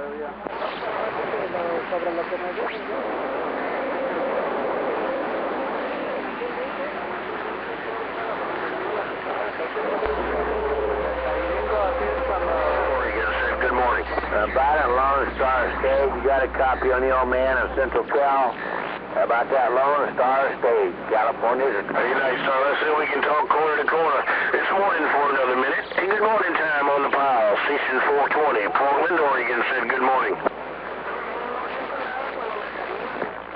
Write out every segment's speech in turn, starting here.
area. Sobre lo que me dicen yo. Good morning. About that Lone Star stage, you got a copy on the old man of Central Cal? About that Lone Star stage, California. Hey, nice, son. Let's see if we can talk corner to corner. It's morning for another minute. Hey, good morning time on the pile. Station 420, Portland, Oregon said good morning.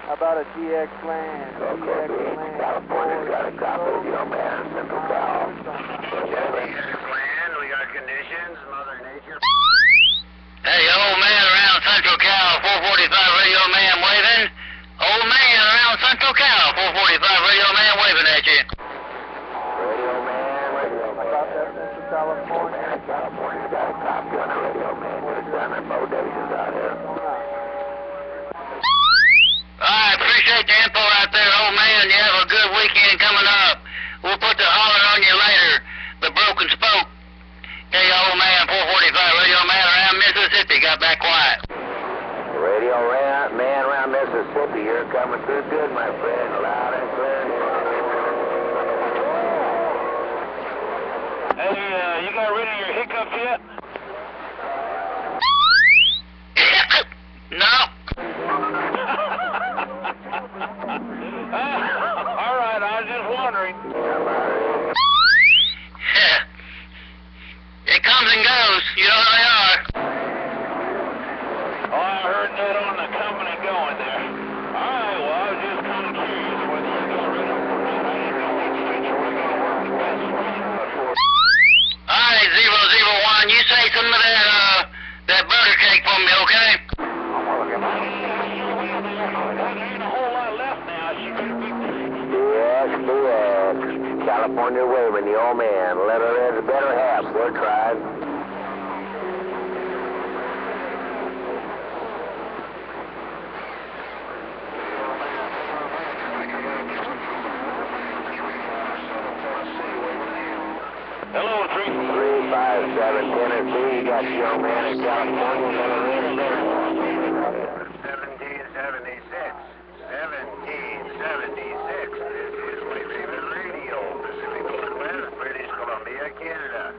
About a GX land. GX land. California's got a copy of the old man of Central Cal. GX land, we got conditions, Mother Nature. Hey, old man around Central Cal, 445 radio man waving. Old man around Central Cal, 445 radio man waving at you. Radio man. About that Central California. California's got a copy on the radio man. Just down at bodacious out here. I appreciate the info out there, old man. You have a good weekend coming up. We'll put the holler on you later. The broken spoke. Hey, old man, 445 radio man around Mississippi. Got back quiet. Radio man around Mississippi, you're coming through good, my friend. Loud and clear. Hey, you got rid of your hiccups yet? No. All right, I was just wondering. It comes and goes. You know how they are. Oh, I heard that on the company going there. All right, well, I was just kind of curious whether you got rid of them or not. I didn't know which feature was going to work the best for you. All right, 001. You say some of that butter cake for me, okay? There ain't a whole lot left now. She better be Yes. California waving, the old man. Let her have the better half. We're trying. Hello, 357 Tennessee. You got the old man in California. Let her in. 1776. 1776. This is my favorite radio. Pacific Northwest, British Columbia, Canada.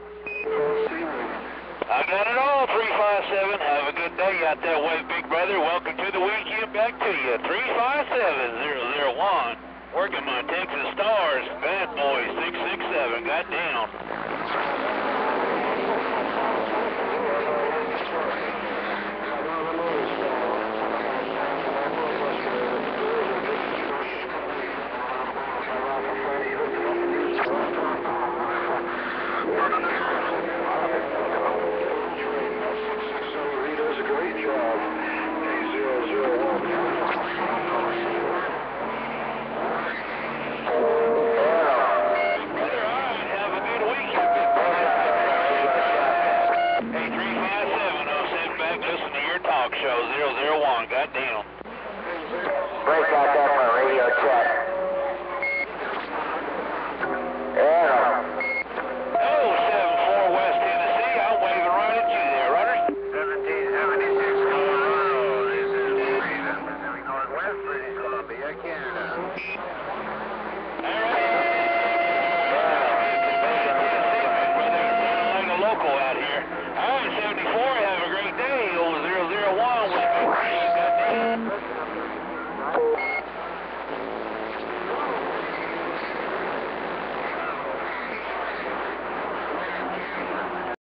I got it all, 357. Have a good day out that way, big brother. Welcome to the weekend. Back to you. 357-001. Working my Texas Stars. Bad boy, 667. Got down. Show 001, goddamn. Break out that for radio check.